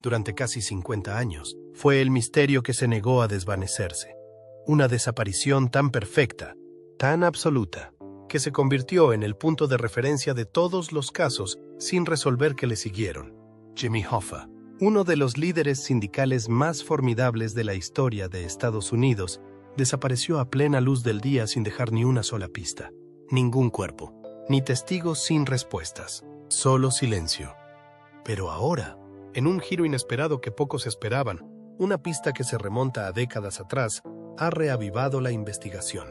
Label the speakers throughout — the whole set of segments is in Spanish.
Speaker 1: durante casi 50 años, fue el misterio que se negó a desvanecerse. Una desaparición tan perfecta, tan absoluta, que se convirtió en el punto de referencia de todos los casos sin resolver que le siguieron. Jimmy Hoffa, uno de los líderes sindicales más formidables de la historia de Estados Unidos, desapareció a plena luz del día sin dejar ni una sola pista. Ningún cuerpo, ni testigos sin respuestas. Solo silencio. Pero ahora, en un giro inesperado que pocos esperaban, una pista que se remonta a décadas atrás, ha reavivado la investigación,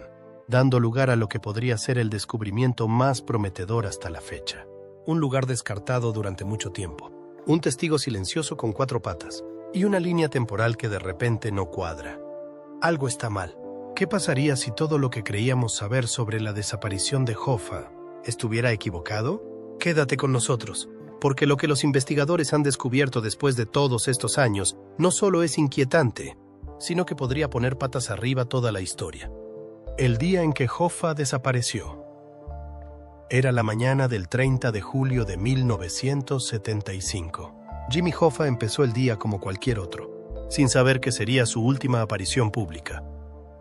Speaker 1: dando lugar a lo que podría ser el descubrimiento más prometedor hasta la fecha. Un lugar descartado durante mucho tiempo, un testigo silencioso con 4 patas, y una línea temporal que de repente no cuadra. Algo está mal. ¿Qué pasaría si todo lo que creíamos saber sobre la desaparición de Hoffa estuviera equivocado? Quédate con nosotros, porque lo que los investigadores han descubierto después de todos estos años no solo es inquietante, sino que podría poner patas arriba toda la historia. El día en que Hoffa desapareció. Era la mañana del 30 de julio de 1975. Jimmy Hoffa empezó el día como cualquier otro, sin saber que sería su última aparición pública.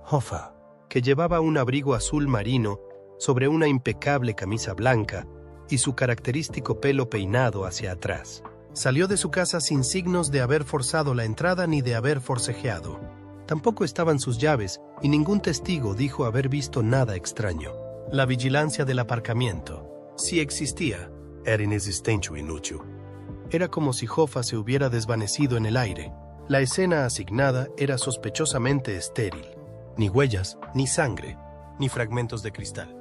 Speaker 1: Hoffa, que llevaba un abrigo azul marino sobre una impecable camisa blanca y su característico pelo peinado hacia atrás, salió de su casa sin signos de haber forzado la entrada ni de haber forcejeado. Tampoco estaban sus llaves y ningún testigo dijo haber visto nada extraño. La vigilancia del aparcamiento, si existía, era inexistente o inútil. Era como si Hoffa se hubiera desvanecido en el aire. La escena asignada era sospechosamente estéril. Ni huellas, ni sangre, ni fragmentos de cristal.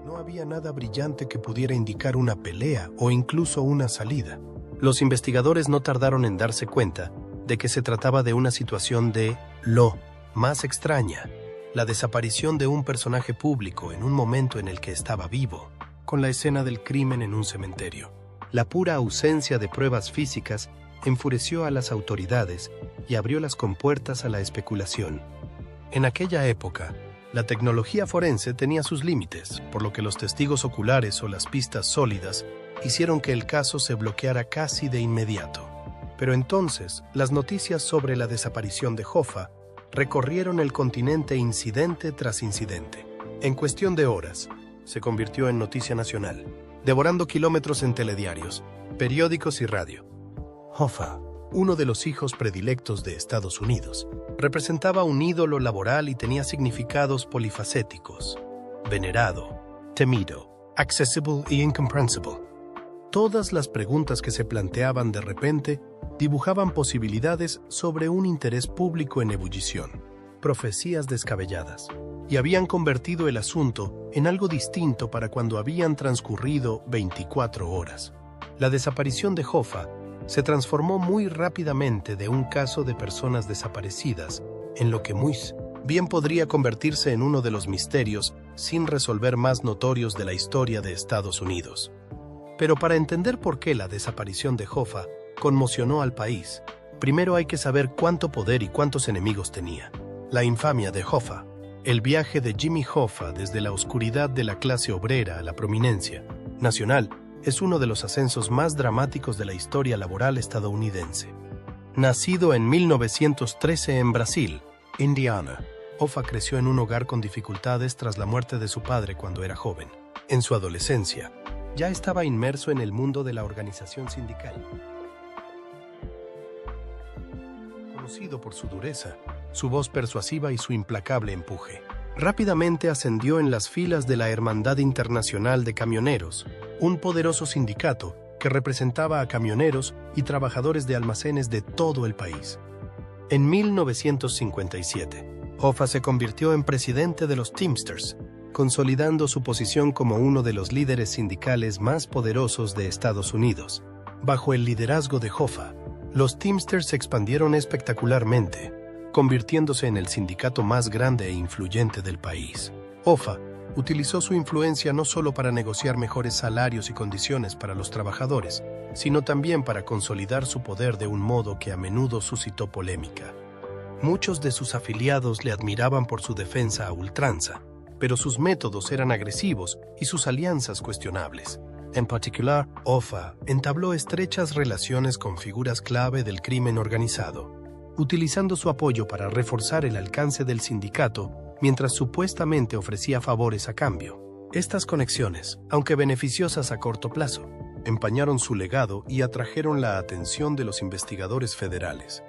Speaker 1: No había nada brillante que pudiera indicar una pelea o incluso una salida. Los investigadores no tardaron en darse cuenta de que se trataba de una situación de lo más extraña, la desaparición de un personaje público en un momento en el que estaba vivo, con la escena del crimen en un cementerio. La pura ausencia de pruebas físicas enfureció a las autoridades y abrió las compuertas a la especulación. En aquella época, la tecnología forense tenía sus límites, por lo que los testigos oculares o las pistas sólidas hicieron que el caso se bloqueara casi de inmediato. Pero entonces, las noticias sobre la desaparición de Hoffa recorrieron el continente incidente tras incidente. En cuestión de horas, se convirtió en noticia nacional, devorando kilómetros en telediarios, periódicos y radio. Hoffa, uno de los hijos predilectos de Estados Unidos, representaba un ídolo laboral y tenía significados polifacéticos: venerado, temido, accesible y incomprensible. Todas las preguntas que se planteaban de repente dibujaban posibilidades sobre un interés público en ebullición, profecías descabelladas, y habían convertido el asunto en algo distinto para cuando habían transcurrido 24 horas. La desaparición de Hoffa se transformó muy rápidamente de un caso de personas desaparecidas en lo que muy bien podría convertirse en uno de los misterios sin resolver más notorios de la historia de Estados Unidos. Pero para entender por qué la desaparición de Hoffa conmocionó al país, primero hay que saber cuánto poder y cuántos enemigos tenía. La infamia de Hoffa, el viaje de Jimmy Hoffa desde la oscuridad de la clase obrera a la prominencia nacional, es uno de los ascensos más dramáticos de la historia laboral estadounidense. Nacido en 1913 en Brasil, Indiana, Hoffa creció en un hogar con dificultades tras la muerte de su padre cuando era joven. En su adolescencia, ya estaba inmerso en el mundo de la organización sindical. Conocido por su dureza, su voz persuasiva y su implacable empuje, rápidamente ascendió en las filas de la Hermandad Internacional de Camioneros, un poderoso sindicato que representaba a camioneros y trabajadores de almacenes de todo el país. En 1957, Hoffa se convirtió en presidente de los Teamsters, consolidando su posición como uno de los líderes sindicales más poderosos de Estados Unidos. Bajo el liderazgo de Hoffa, los Teamsters se expandieron espectacularmente, convirtiéndose en el sindicato más grande e influyente del país. Hoffa utilizó su influencia no solo para negociar mejores salarios y condiciones para los trabajadores, sino también para consolidar su poder de un modo que a menudo suscitó polémica. Muchos de sus afiliados le admiraban por su defensa a ultranza, pero sus métodos eran agresivos y sus alianzas cuestionables. En particular, Hoffa entabló estrechas relaciones con figuras clave del crimen organizado, utilizando su apoyo para reforzar el alcance del sindicato mientras supuestamente ofrecía favores a cambio. Estas conexiones, aunque beneficiosas a corto plazo, empañaron su legado y atrajeron la atención de los investigadores federales.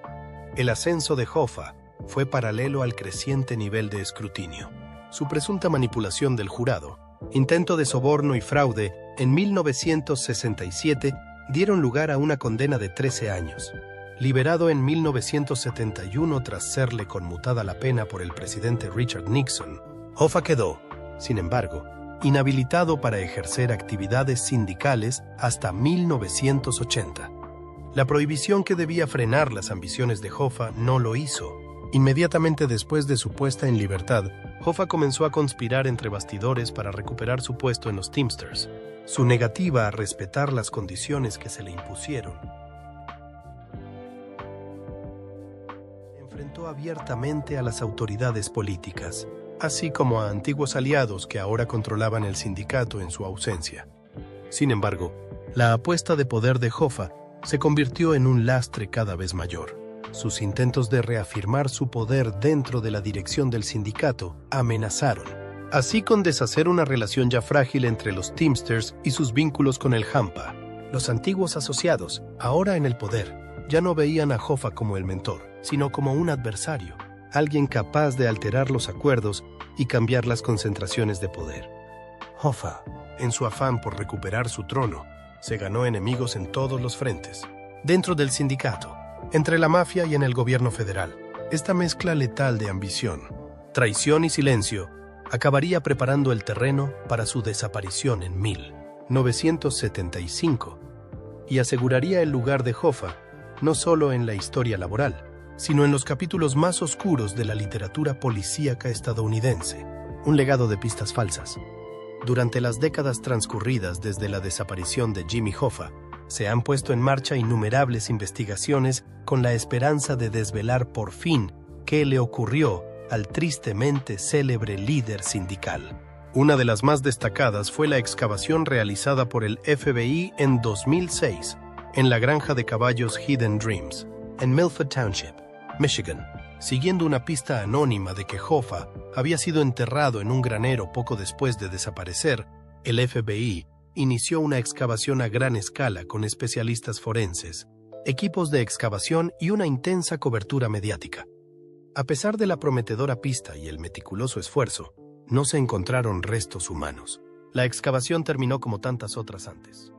Speaker 1: El ascenso de Hoffa fue paralelo al creciente nivel de escrutinio. Su presunta manipulación del jurado, intento de soborno y fraude en 1967 dieron lugar a una condena de 13 años. Liberado en 1971 tras serle conmutada la pena por el presidente Richard Nixon, Hoffa quedó, sin embargo, inhabilitado para ejercer actividades sindicales hasta 1980. La prohibición que debía frenar las ambiciones de Hoffa no lo hizo. Inmediatamente después de su puesta en libertad, Hoffa comenzó a conspirar entre bastidores para recuperar su puesto en los Teamsters. Su negativa a respetar las condiciones que se le impusieron enfrentó abiertamente a las autoridades políticas, así como a antiguos aliados que ahora controlaban el sindicato en su ausencia. Sin embargo, la apuesta de poder de Hoffa se convirtió en un lastre cada vez mayor. Sus intentos de reafirmar su poder dentro de la dirección del sindicato amenazaron, así con deshacer una relación ya frágil entre los Teamsters y sus vínculos con el Hampa. Los antiguos asociados, ahora en el poder, ya no veían a Hoffa como el mentor, sino como un adversario, alguien capaz de alterar los acuerdos y cambiar las concentraciones de poder. Hoffa, en su afán por recuperar su trono, se ganó enemigos en todos los frentes. Dentro del sindicato, entre la mafia y en el gobierno federal, esta mezcla letal de ambición, traición y silencio acabaría preparando el terreno para su desaparición en 1975 y aseguraría el lugar de Hoffa no solo en la historia laboral, sino en los capítulos más oscuros de la literatura policíaca estadounidense, un legado de pistas falsas. Durante las décadas transcurridas desde la desaparición de Jimmy Hoffa, se han puesto en marcha innumerables investigaciones con la esperanza de desvelar por fin qué le ocurrió al tristemente célebre líder sindical. Una de las más destacadas fue la excavación realizada por el FBI en 2006 en la granja de caballos Hidden Dreams, en Milford Township, Michigan, siguiendo una pista anónima de que Hoffa había sido enterrado en un granero poco después de desaparecer. El FBI inició una excavación a gran escala con especialistas forenses, equipos de excavación y una intensa cobertura mediática. A pesar de la prometedora pista y el meticuloso esfuerzo, no se encontraron restos humanos. La excavación terminó como tantas otras antes,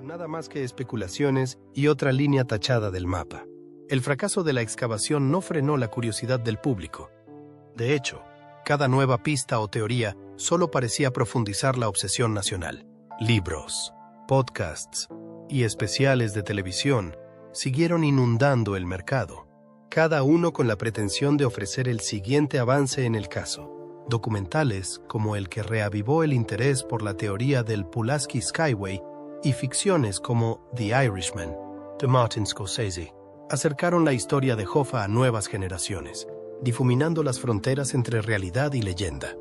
Speaker 1: con nada más que especulaciones y otra línea tachada del mapa. El fracaso de la excavación no frenó la curiosidad del público. De hecho, cada nueva pista o teoría solo parecía profundizar la obsesión nacional. Libros, podcasts y especiales de televisión siguieron inundando el mercado, cada uno con la pretensión de ofrecer el siguiente avance en el caso. Documentales como el que reavivó el interés por la teoría del Pulaski Skyway y ficciones como The Irishman, de Martin Scorsese, acercaron la historia de Hoffa a nuevas generaciones, difuminando las fronteras entre realidad y leyenda.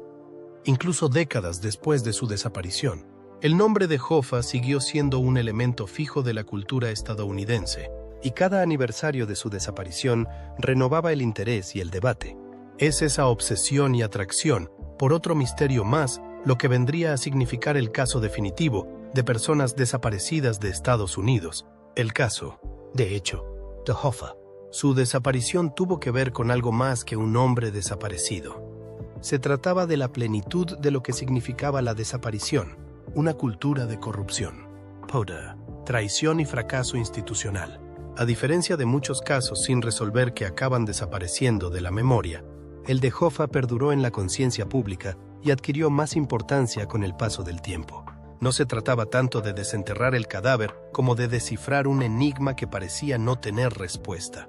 Speaker 1: Incluso décadas después de su desaparición, el nombre de Hoffa siguió siendo un elemento fijo de la cultura estadounidense, y cada aniversario de su desaparición renovaba el interés y el debate. Es esa obsesión y atracción por otro misterio más lo que vendría a significar el caso definitivo de personas desaparecidas de Estados Unidos. El caso, de hecho, de Hoffa. Su desaparición tuvo que ver con algo más que un hombre desaparecido. Se trataba de la plenitud de lo que significaba la desaparición, una cultura de corrupción, poder, traición y fracaso institucional. A diferencia de muchos casos sin resolver que acaban desapareciendo de la memoria, el de Hoffa perduró en la conciencia pública y adquirió más importancia con el paso del tiempo. No se trataba tanto de desenterrar el cadáver como de descifrar un enigma que parecía no tener respuesta.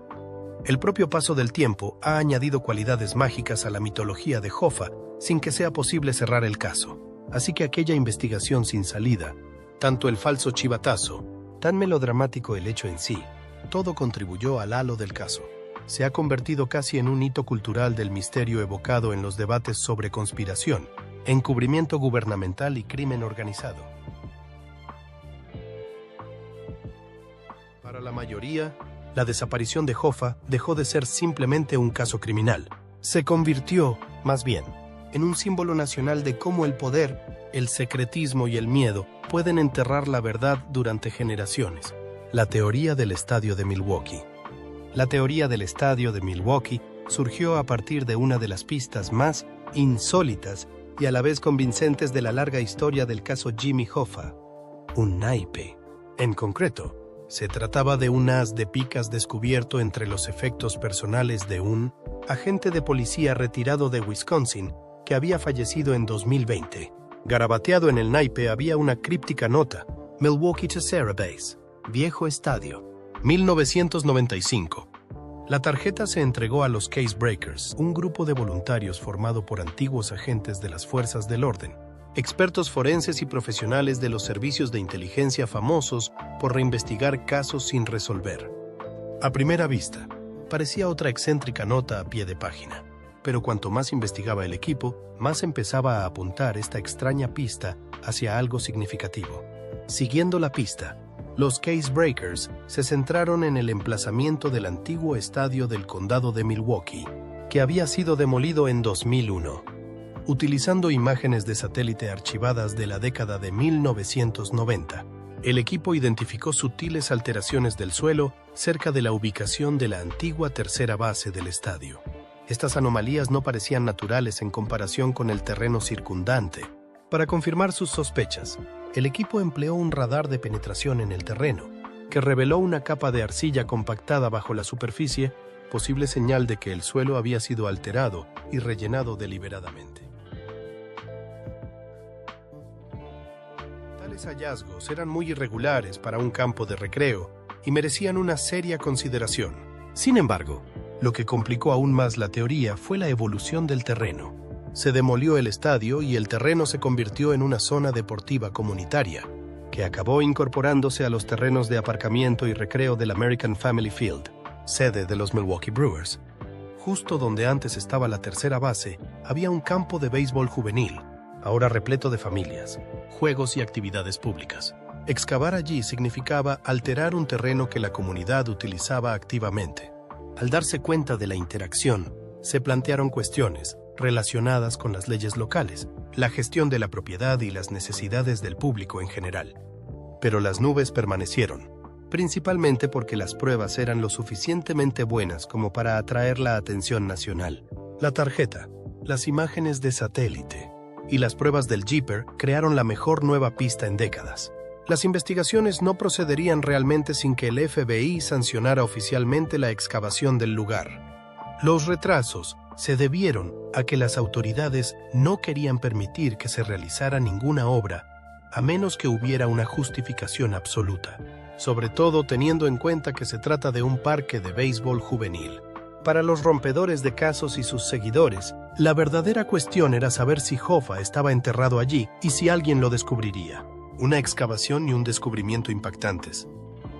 Speaker 1: El propio paso del tiempo ha añadido cualidades mágicas a la mitología de Hoffa sin que sea posible cerrar el caso. Así que aquella investigación sin salida, tanto el falso chivatazo, tan melodramático el hecho en sí, todo contribuyó al halo del caso. Se ha convertido casi en un hito cultural del misterio evocado en los debates sobre conspiración, encubrimiento gubernamental y crimen organizado. Para la mayoría, la desaparición de Hoffa dejó de ser simplemente un caso criminal. Se convirtió, más bien, en un símbolo nacional de cómo el poder, el secretismo y el miedo pueden enterrar la verdad durante generaciones. La teoría del estadio de Milwaukee. La teoría del estadio de Milwaukee surgió a partir de una de las pistas más insólitas y a la vez convincentes de la larga historia del caso Jimmy Hoffa, un naipe. En concreto, se trataba de un as de picas descubierto entre los efectos personales de un agente de policía retirado de Wisconsin que había fallecido en 2020. Garabateado en el naipe había una críptica nota: Milwaukee to Sarah Base, viejo estadio, 1995. La tarjeta se entregó a los Case Breakers, un grupo de voluntarios formado por antiguos agentes de las fuerzas del orden, expertos forenses y profesionales de los servicios de inteligencia famosos por reinvestigar casos sin resolver. A primera vista, parecía otra excéntrica nota a pie de página, pero cuanto más investigaba el equipo, más empezaba a apuntar esta extraña pista hacia algo significativo. Siguiendo la pista, los Case Breakers se centraron en el emplazamiento del antiguo estadio del condado de Milwaukee, que había sido demolido en 2001. Utilizando imágenes de satélite archivadas de la década de 1990, el equipo identificó sutiles alteraciones del suelo cerca de la ubicación de la antigua tercera base del estadio. Estas anomalías no parecían naturales en comparación con el terreno circundante. Para confirmar sus sospechas, el equipo empleó un radar de penetración en el terreno, que reveló una capa de arcilla compactada bajo la superficie, posible señal de que el suelo había sido alterado y rellenado deliberadamente. Tales hallazgos eran muy irregulares para un campo de recreo y merecían una seria consideración. Sin embargo, lo que complicó aún más la teoría fue la evolución del terreno. Se demolió el estadio y el terreno se convirtió en una zona deportiva comunitaria, que acabó incorporándose a los terrenos de aparcamiento y recreo del American Family Field, sede de los Milwaukee Brewers. Justo donde antes estaba la tercera base, había un campo de béisbol juvenil, ahora repleto de familias, juegos y actividades públicas. Excavar allí significaba alterar un terreno que la comunidad utilizaba activamente. Al darse cuenta de la interacción, se plantearon cuestiones relacionadas con las leyes locales, la gestión de la propiedad y las necesidades del público en general. Pero las nubes permanecieron, principalmente porque las pruebas eran lo suficientemente buenas como para atraer la atención nacional. La tarjeta, las imágenes de satélite y las pruebas del Jeeper crearon la mejor nueva pista en décadas. Las investigaciones no procederían realmente sin que el FBI sancionara oficialmente la excavación del lugar. Los retrasos se debieron a que las autoridades no querían permitir que se realizara ninguna obra, a menos que hubiera una justificación absoluta, sobre todo teniendo en cuenta que se trata de un parque de béisbol juvenil. Para los rompedores de casos y sus seguidores, la verdadera cuestión era saber si Hoffa estaba enterrado allí y si alguien lo descubriría. Una excavación y un descubrimiento impactantes.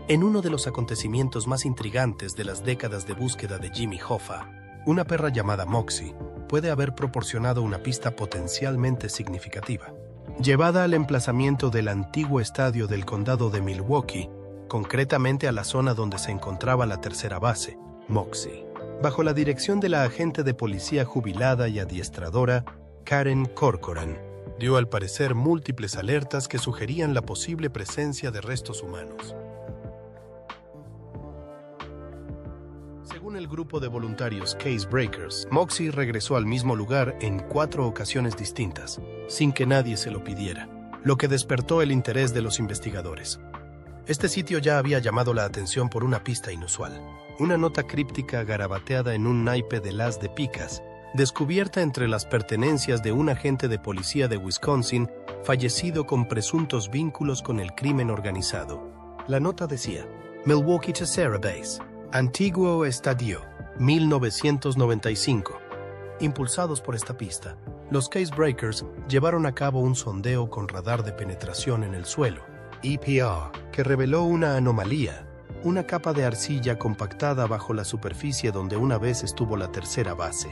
Speaker 1: En uno de los acontecimientos más intrigantes de las décadas de búsqueda de Jimmy Hoffa, una perra llamada Moxie puede haber proporcionado una pista potencialmente significativa. Llevada al emplazamiento del antiguo estadio del condado de Milwaukee, concretamente a la zona donde se encontraba la tercera base, Moxie, bajo la dirección de la agente de policía jubilada y adiestradora Karen Corcoran, dio al parecer múltiples alertas que sugerían la posible presencia de restos humanos. Según el grupo de voluntarios Case Breakers, Moxie regresó al mismo lugar en 4 ocasiones distintas, sin que nadie se lo pidiera, lo que despertó el interés de los investigadores. Este sitio ya había llamado la atención por una pista inusual, una nota críptica garabateada en un naipe de las de picas, descubierta entre las pertenencias de un agente de policía de Wisconsin fallecido con presuntos vínculos con el crimen organizado. La nota decía: Milwaukee to Sarah Base, Antiguo Estadio, 1995. Impulsados por esta pista, los Case Breakers llevaron a cabo un sondeo con radar de penetración en el suelo, EPR, que reveló una anomalía, una capa de arcilla compactada bajo la superficie donde una vez estuvo la tercera base.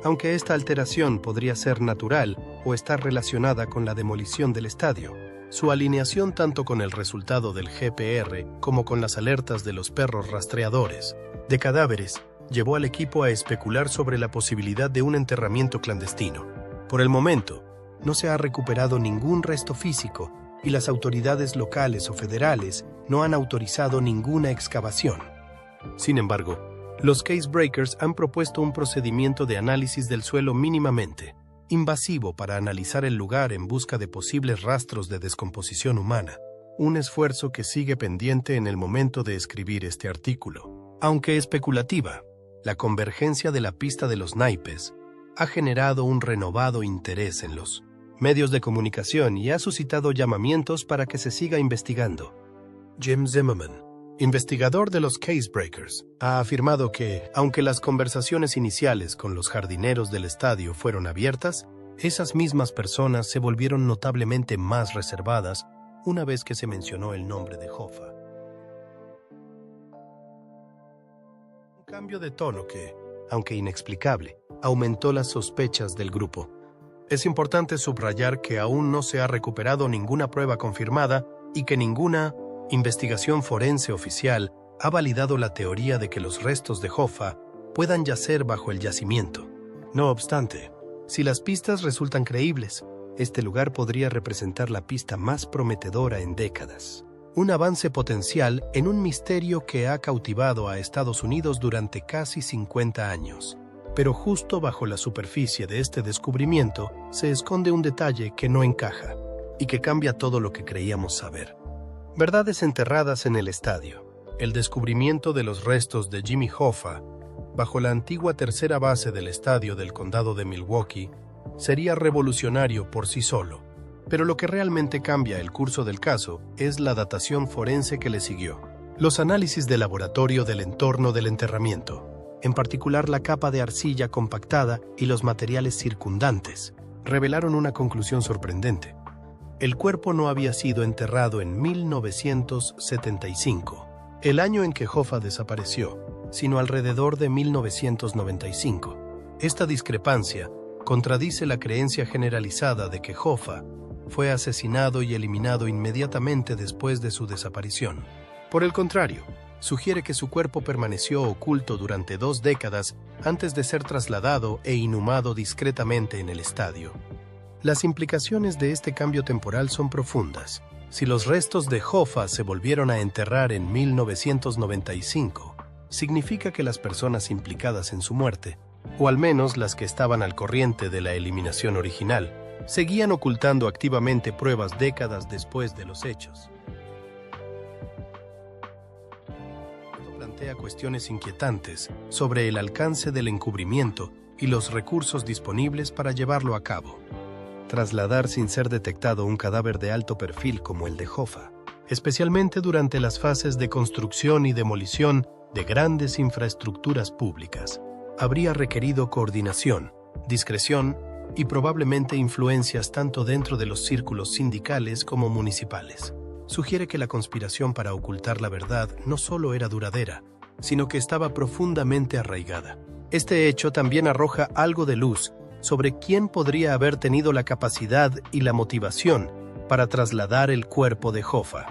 Speaker 1: aunque esta alteración podría ser natural o estar relacionada con la demolición del estadio. Su alineación tanto con el resultado del GPR como con las alertas de los perros rastreadores de cadáveres llevó al equipo a especular sobre la posibilidad de un enterramiento clandestino. Por el momento, no se ha recuperado ningún resto físico y las autoridades locales o federales no han autorizado ninguna excavación. Sin embargo, los Casebreakers han propuesto un procedimiento de análisis del suelo mínimamente invasivo para analizar el lugar en busca de posibles rastros de descomposición humana, un esfuerzo que sigue pendiente en el momento de escribir este artículo. Aunque especulativa, la convergencia de la pista de los naipes ha generado un renovado interés en los medios de comunicación y ha suscitado llamamientos para que se siga investigando. Jim Zimmerman, investigador de los Casebreakers, ha afirmado que, aunque las conversaciones iniciales con los jardineros del estadio fueron abiertas, esas mismas personas se volvieron notablemente más reservadas una vez que se mencionó el nombre de Hoffa. Un cambio de tono que, aunque inexplicable, aumentó las sospechas del grupo. Es importante subrayar que aún no se ha recuperado ninguna prueba confirmada y que ninguna investigación forense oficial ha validado la teoría de que los restos de Hoffa puedan yacer bajo el yacimiento. No obstante, si las pistas resultan creíbles, este lugar podría representar la pista más prometedora en décadas. Un avance potencial en un misterio que ha cautivado a Estados Unidos durante casi 50 años. Pero justo bajo la superficie de este descubrimiento se esconde un detalle que no encaja y que cambia todo lo que creíamos saber. Verdades enterradas en el estadio. El descubrimiento de los restos de Jimmy Hoffa bajo la antigua tercera base del estadio del condado de Milwaukee sería revolucionario por sí solo, pero lo que realmente cambia el curso del caso es la datación forense que le siguió. Los análisis de laboratorio del entorno del enterramiento, en particular la capa de arcilla compactada y los materiales circundantes, revelaron una conclusión sorprendente. El cuerpo no había sido enterrado en 1975, el año en que Hoffa desapareció, sino alrededor de 1995. Esta discrepancia contradice la creencia generalizada de que Hoffa fue asesinado y eliminado inmediatamente después de su desaparición. Por el contrario, sugiere que su cuerpo permaneció oculto durante 2 décadas antes de ser trasladado e inhumado discretamente en el estadio. Las implicaciones de este cambio temporal son profundas. Si los restos de Hoffa se volvieron a enterrar en 1995, significa que las personas implicadas en su muerte, o al menos las que estaban al corriente de la eliminación original, seguían ocultando activamente pruebas décadas después de los hechos. Esto plantea cuestiones inquietantes sobre el alcance del encubrimiento y los recursos disponibles para llevarlo a cabo. Trasladar sin ser detectado un cadáver de alto perfil como el de Hoffa, especialmente durante las fases de construcción y demolición de grandes infraestructuras públicas, habría requerido coordinación, discreción y probablemente influencias tanto dentro de los círculos sindicales como municipales. Sugiere que la conspiración para ocultar la verdad no solo era duradera, sino que estaba profundamente arraigada. Este hecho también arroja algo de luz sobre quién podría haber tenido la capacidad y la motivación para trasladar el cuerpo de Hoffa.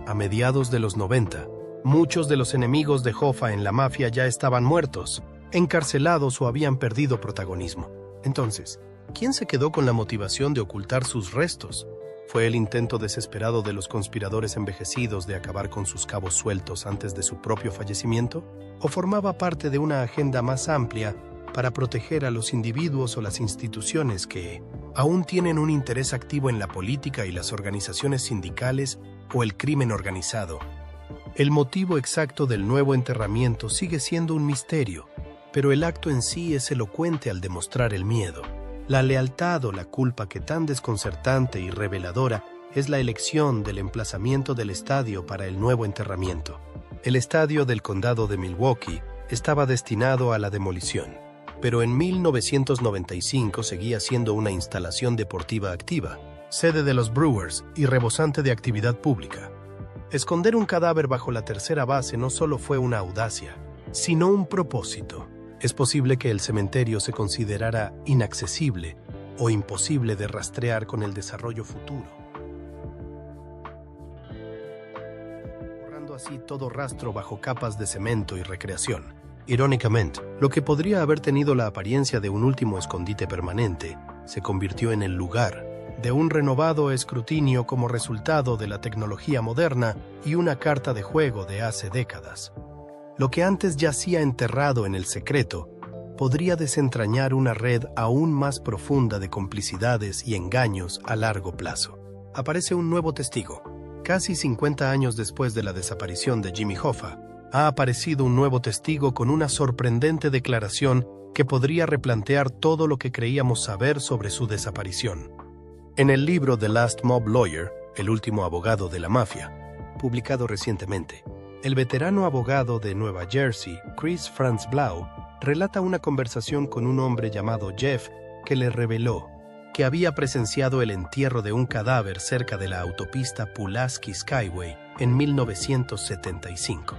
Speaker 1: A mediados de los 90, muchos de los enemigos de Hoffa en la mafia ya estaban muertos, encarcelados o habían perdido protagonismo. Entonces, ¿quién se quedó con la motivación de ocultar sus restos? ¿Fue el intento desesperado de los conspiradores envejecidos de acabar con sus cabos sueltos antes de su propio fallecimiento? ¿O formaba parte de una agenda más amplia para proteger a los individuos o las instituciones que aún tienen un interés activo en la política y las organizaciones sindicales o el crimen organizado? El motivo exacto del nuevo enterramiento sigue siendo un misterio, pero el acto en sí es elocuente al demostrar el miedo, la lealtad o la culpa que tan desconcertante y reveladora es la elección del emplazamiento del estadio para el nuevo enterramiento. El estadio del condado de Milwaukee estaba destinado a la demolición, pero en 1995 seguía siendo una instalación deportiva activa, sede de los Brewers y rebosante de actividad pública. Esconder un cadáver bajo la tercera base no solo fue una audacia, sino un propósito. Es posible que el cementerio se considerara inaccesible o imposible de rastrear con el desarrollo futuro, borrando así todo rastro bajo capas de cemento y recreación. Irónicamente, lo que podría haber tenido la apariencia de un último escondite permanente se convirtió en el lugar de un renovado escrutinio como resultado de la tecnología moderna y una carta de juego de hace décadas. Lo que antes yacía enterrado en el secreto podría desentrañar una red aún más profunda de complicidades y engaños a largo plazo. Aparece un nuevo testigo. Casi 50 años después de la desaparición de Jimmy Hoffa, ha aparecido un nuevo testigo con una sorprendente declaración que podría replantear todo lo que creíamos saber sobre su desaparición. En el libro The Last Mob Lawyer, el último abogado de la mafia, publicado recientemente, el veterano abogado de Nueva Jersey, Chris Franz Blau, relata una conversación con un hombre llamado Jeff que le reveló que había presenciado el entierro de un cadáver cerca de la autopista Pulaski Skyway en 1975.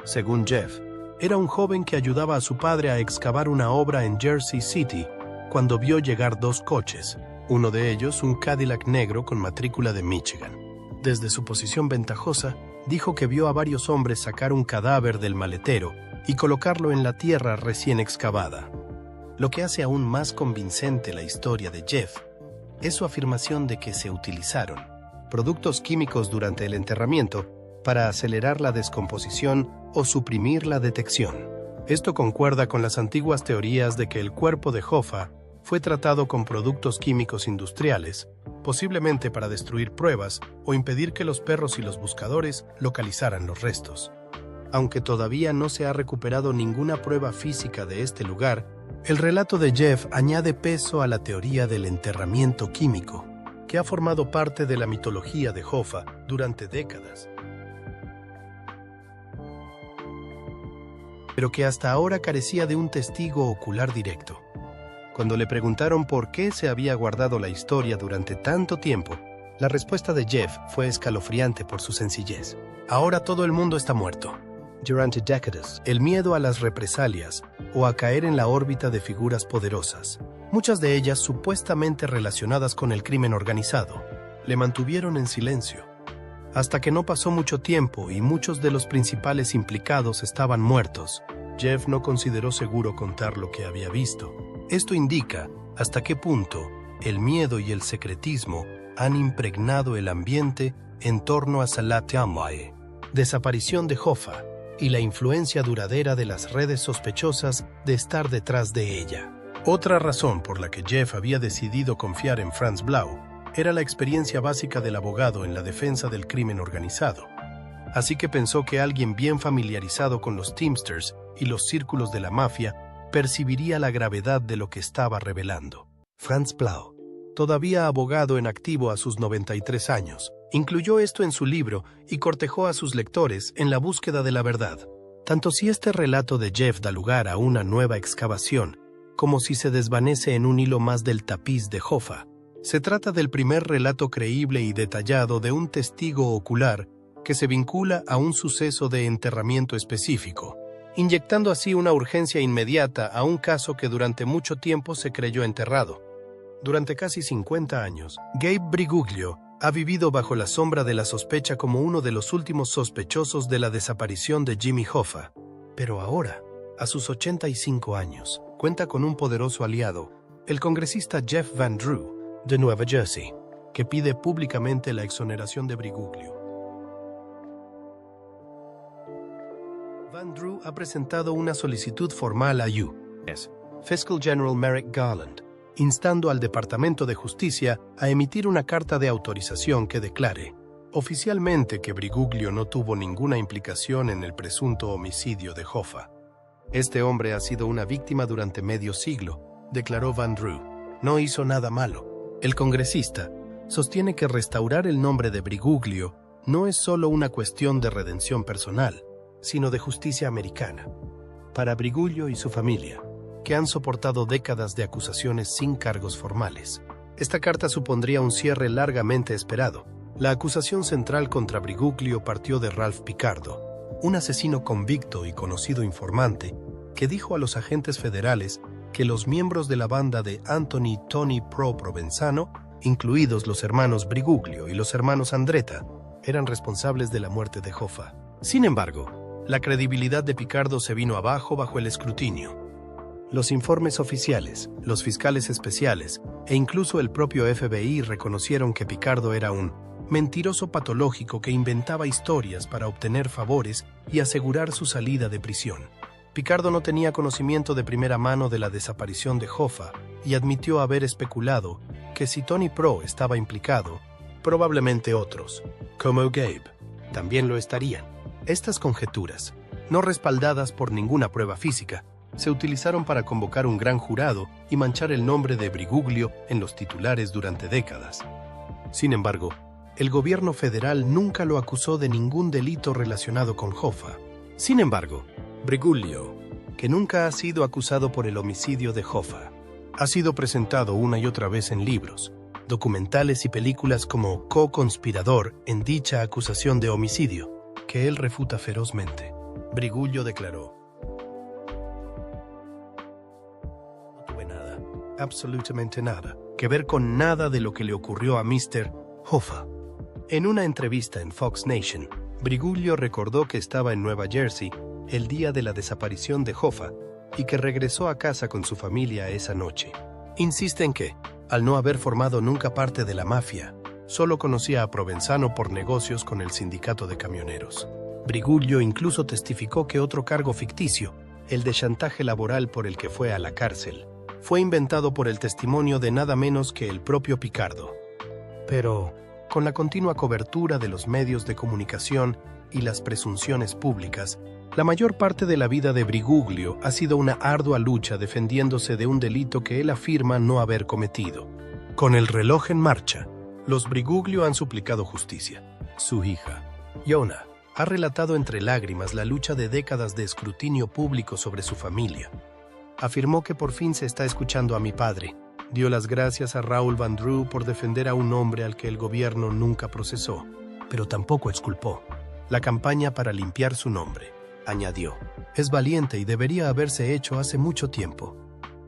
Speaker 1: Según Jeff, era un joven que ayudaba a su padre a excavar una obra en Jersey City cuando vio llegar dos coches, uno de ellos un Cadillac negro con matrícula de Michigan. Desde su posición ventajosa, dijo que vio a varios hombres sacar un cadáver del maletero y colocarlo en la tierra recién excavada. Lo que hace aún más convincente la historia de Jeff es su afirmación de que se utilizaron productos químicos durante el enterramiento para acelerar la descomposición o suprimir la detección. Esto concuerda con las antiguas teorías de que el cuerpo de Hoffa fue tratado con productos químicos industriales, posiblemente para destruir pruebas o impedir que los perros y los buscadores localizaran los restos. Aunque todavía no se ha recuperado ninguna prueba física de este lugar, el relato de Jeff añade peso a la teoría del enterramiento químico, que ha formado parte de la mitología de Hoffa durante décadas, pero que hasta ahora carecía de un testigo ocular directo. Cuando le preguntaron por qué se había guardado la historia durante tanto tiempo, la respuesta de Jeff fue escalofriante por su sencillez. Ahora todo el mundo está muerto. Durante décadas, el miedo a las represalias o a caer en la órbita de figuras poderosas, muchas de ellas supuestamente relacionadas con el crimen organizado, le mantuvieron en silencio. Hasta que no pasó mucho tiempo y muchos de los principales implicados estaban muertos, Jeff no consideró seguro contar lo que había visto. Esto indica hasta qué punto el miedo y el secretismo han impregnado el ambiente en torno a Salah Tambaye, desaparición de Hoffa y la influencia duradera de las redes sospechosas de estar detrás de ella. Otra razón por la que Jeff había decidido confiar en Franz Blau era la experiencia básica del abogado en la defensa del crimen organizado. Así que pensó que alguien bien familiarizado con los Teamsters y los círculos de la mafia percibiría la gravedad de lo que estaba revelando. Franz Blau, todavía abogado en activo a sus 93 años, incluyó esto en su libro y cortejó a sus lectores en la búsqueda de la verdad. Tanto si este relato de Jeff da lugar a una nueva excavación, como si se desvanece en un hilo más del tapiz de Hoffa, se trata del primer relato creíble y detallado de un testigo ocular que se vincula a un suceso de enterramiento específico, inyectando así una urgencia inmediata a un caso que durante mucho tiempo se creyó enterrado. Durante casi 50 años, Gabe Briguglio ha vivido bajo la sombra de la sospecha como uno de los últimos sospechosos de la desaparición de Jimmy Hoffa. Pero ahora, a sus 85 años, cuenta con un poderoso aliado, el congresista Jeff Van Drew, de Nueva Jersey, que pide públicamente la exoneración de Briguglio. Van Drew ha presentado una solicitud formal a U.S. Fiscal General Merrick Garland, instando al Departamento de Justicia a emitir una carta de autorización que declare oficialmente que Briguglio no tuvo ninguna implicación en el presunto homicidio de Hoffa. Este hombre ha sido una víctima durante medio siglo, declaró Van Drew. No hizo nada malo. El congresista sostiene que restaurar el nombre de Briguglio no es solo una cuestión de redención personal, sino de justicia americana. Para Briguglio y su familia, que han soportado décadas de acusaciones sin cargos formales, esta carta supondría un cierre largamente esperado. La acusación central contra Briguglio partió de Ralph Picardo, un asesino convicto y conocido informante que dijo a los agentes federales que los miembros de la banda de Anthony Tony Pro Provenzano, incluidos los hermanos Briguglio y los hermanos Andretta, eran responsables de la muerte de Hoffa. Sin embargo, la credibilidad de Picardo se vino abajo bajo el escrutinio. Los informes oficiales, los fiscales especiales e incluso el propio FBI reconocieron que Picardo era un mentiroso patológico que inventaba historias para obtener favores y asegurar su salida de prisión. Picardo no tenía conocimiento de primera mano de la desaparición de Hoffa y admitió haber especulado que si Tony Pro estaba implicado, probablemente otros, como Gabe, también lo estarían. Estas conjeturas, no respaldadas por ninguna prueba física, se utilizaron para convocar un gran jurado y manchar el nombre de Briguglio en los titulares durante décadas. Sin embargo, el gobierno federal nunca lo acusó de ningún delito relacionado con Hoffa. Sin embargo, Briguglio, que nunca ha sido acusado por el homicidio de Hoffa, ha sido presentado una y otra vez en libros, documentales y películas como co-conspirador en dicha acusación de homicidio, que él refuta ferozmente. Briguglio declaró: "No tuve nada, absolutamente nada, que ver con nada de lo que le ocurrió a Mr. Hoffa". En una entrevista en Fox Nation, Briguglio recordó que estaba en Nueva Jersey el día de la desaparición de Hoffa y que regresó a casa con su familia esa noche. Insiste en que, al no haber formado nunca parte de la mafia, solo conocía a Provenzano por negocios con el sindicato de camioneros. Briguglio incluso testificó que otro cargo ficticio, el de chantaje laboral por el que fue a la cárcel, fue inventado por el testimonio de nada menos que el propio Picardo. Pero, con la continua cobertura de los medios de comunicación y las presunciones públicas, la mayor parte de la vida de Briguglio ha sido una ardua lucha defendiéndose de un delito que él afirma no haber cometido. Con el reloj en marcha, los Briguglio han suplicado justicia. Su hija, Yona, ha relatado entre lágrimas la lucha de décadas de escrutinio público sobre su familia. Afirmó que por fin se está escuchando a mi padre. Dio las gracias a Raoul Van Drew por defender a un hombre al que el gobierno nunca procesó, pero tampoco exculpó. La campaña para limpiar su nombre, añadió, es valiente y debería haberse hecho hace mucho tiempo.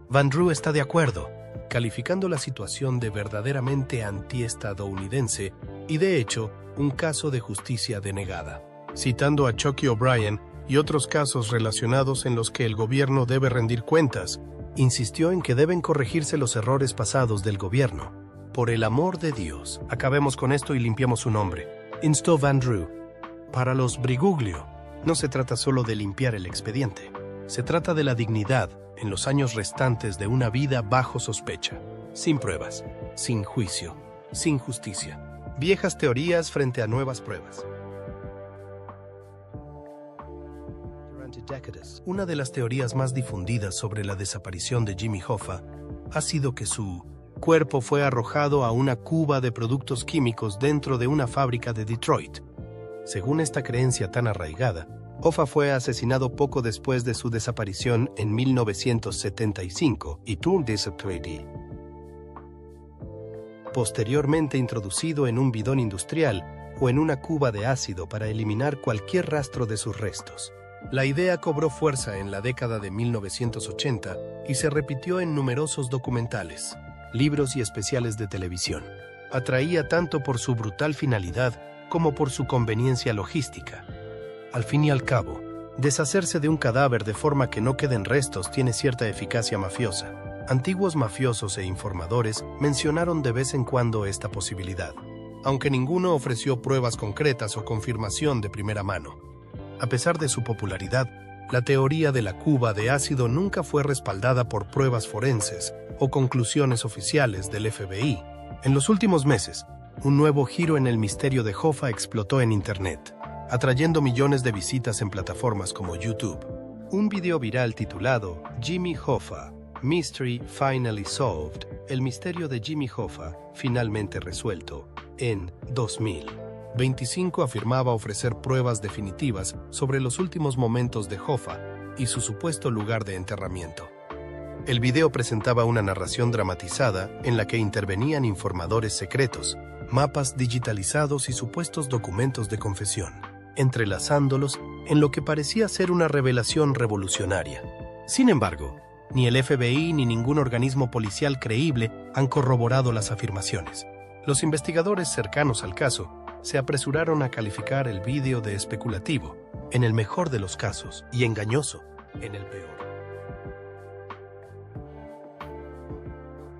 Speaker 1: Van Drew está de acuerdo, calificando la situación de verdaderamente antiestadounidense y, de hecho, un caso de justicia denegada. Citando a Chucky O'Brien y otros casos relacionados en los que el gobierno debe rendir cuentas, insistió en que deben corregirse los errores pasados del gobierno. Por el amor de Dios, acabemos con esto y limpiemos su nombre, instó Van Drew. Para los Briguglio, no se trata solo de limpiar el expediente. Se trata de la dignidad en los años restantes de una vida bajo sospecha, sin pruebas, sin juicio, sin justicia. Viejas teorías frente a nuevas pruebas. Una de las teorías más difundidas sobre la desaparición de Jimmy Hoffa ha sido que su cuerpo fue arrojado a una cuba de productos químicos dentro de una fábrica de Detroit. Según esta creencia tan arraigada, Hoffa fue asesinado poco después de su desaparición en 1975 y posteriormente introducido en un bidón industrial o en una cuba de ácido para eliminar cualquier rastro de sus restos. La idea cobró fuerza en la década de 1980 y se repitió en numerosos documentales, libros y especiales de televisión. Atraía tanto por su brutal finalidad como por su conveniencia logística. Al fin y al cabo, deshacerse de un cadáver de forma que no queden restos tiene cierta eficacia mafiosa. Antiguos mafiosos e informadores mencionaron de vez en cuando esta posibilidad, aunque ninguno ofreció pruebas concretas o confirmación de primera mano. A pesar de su popularidad, la teoría de la cuba de ácido nunca fue respaldada por pruebas forenses o conclusiones oficiales del FBI. En los últimos meses, un nuevo giro en el misterio de Hoffa explotó en Internet, atrayendo millones de visitas en plataformas como YouTube. Un video viral titulado Jimmy Hoffa, Mystery Finally Solved, el misterio de Jimmy Hoffa finalmente resuelto, en 2025 afirmaba ofrecer pruebas definitivas sobre los últimos momentos de Hoffa y su supuesto lugar de enterramiento. El video presentaba una narración dramatizada en la que intervenían informadores secretos, mapas digitalizados y supuestos documentos de confesión, entrelazándolos en lo que parecía ser una revelación revolucionaria. Sin embargo, ni el FBI ni ningún organismo policial creíble han corroborado las afirmaciones. Los investigadores cercanos al caso se apresuraron a calificar el vídeo de especulativo, en el mejor de los casos, y engañoso, en el peor.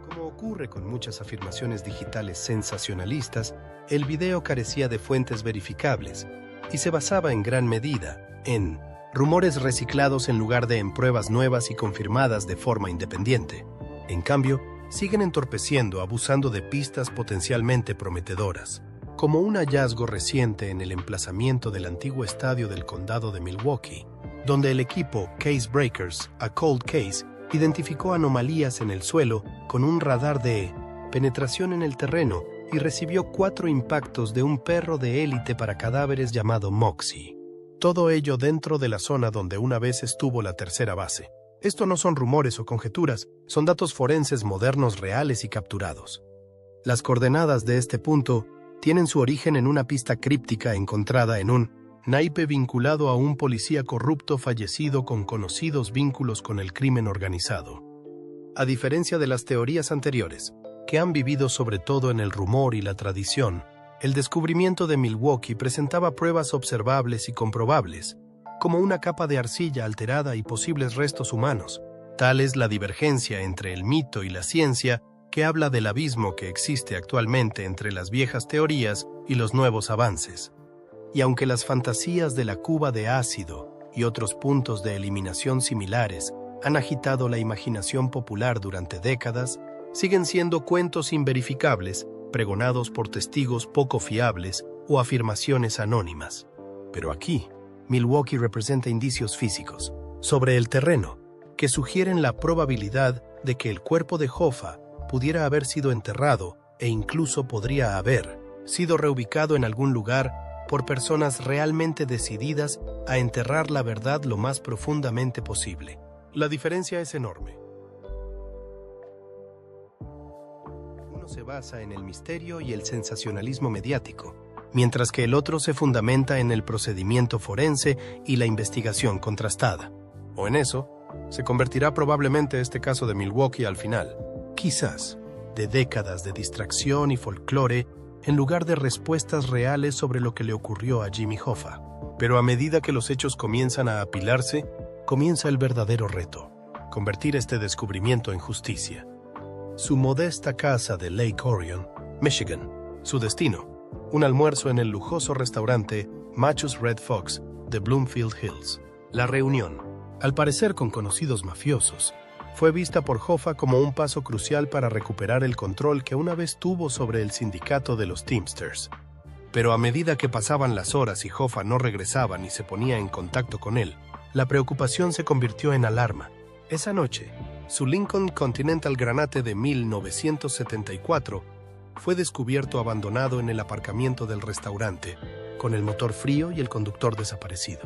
Speaker 1: Como ocurre con muchas afirmaciones digitales sensacionalistas, el video carecía de fuentes verificables y se basaba en gran medida en rumores reciclados en lugar de en pruebas nuevas y confirmadas de forma independiente. En cambio, siguen entorpeciendo, abusando de pistas potencialmente prometedoras, como un hallazgo reciente en el emplazamiento del antiguo estadio del condado de Milwaukee, donde el equipo Case Breakers, a Cold Case, identificó anomalías en el suelo con un radar de penetración en el terreno y recibió 4 impactos de un perro de élite para cadáveres llamado Moxie. Todo ello dentro de la zona donde una vez estuvo la tercera base. Esto no son rumores o conjeturas, son datos forenses modernos reales y capturados. Las coordenadas de este punto tienen su origen en una pista críptica encontrada en un naipe vinculado a un policía corrupto fallecido con conocidos vínculos con el crimen organizado. A diferencia de las teorías anteriores, que han vivido sobre todo en el rumor y la tradición, el descubrimiento de Milwaukee presentaba pruebas observables y comprobables, como una capa de arcilla alterada y posibles restos humanos. Tal es la divergencia entre el mito y la ciencia que habla del abismo que existe actualmente entre las viejas teorías y los nuevos avances. Y aunque las fantasías de la cuba de ácido y otros puntos de eliminación similares han agitado la imaginación popular durante décadas, siguen siendo cuentos inverificables, pregonados por testigos poco fiables o afirmaciones anónimas. Pero aquí, Milwaukee representa indicios físicos sobre el terreno que sugieren la probabilidad de que el cuerpo de Hoffa pudiera haber sido enterrado e incluso podría haber sido reubicado en algún lugar por personas realmente decididas a enterrar la verdad lo más profundamente posible. La diferencia es enorme. Uno se basa en el misterio y el sensacionalismo mediático, mientras que el otro se fundamenta en el procedimiento forense y la investigación contrastada. O en eso, se convertirá probablemente este caso de Milwaukee al final, quizás, de décadas de distracción y folclore en lugar de respuestas reales sobre lo que le ocurrió a Jimmy Hoffa. Pero a medida que los hechos comienzan a apilarse, comienza el verdadero reto: convertir este descubrimiento en justicia. Su modesta casa de Lake Orion, Michigan. Su destino: un almuerzo en el lujoso restaurante Machus Red Fox de Bloomfield Hills. La reunión, al parecer con conocidos mafiosos, fue vista por Hoffa como un paso crucial para recuperar el control que una vez tuvo sobre el sindicato de los Teamsters. Pero a medida que pasaban las horas y Hoffa no regresaba ni se ponía en contacto con él, la preocupación se convirtió en alarma. Esa noche, su Lincoln Continental Granate de 1974 fue descubierto abandonado en el aparcamiento del restaurante, con el motor frío y el conductor desaparecido.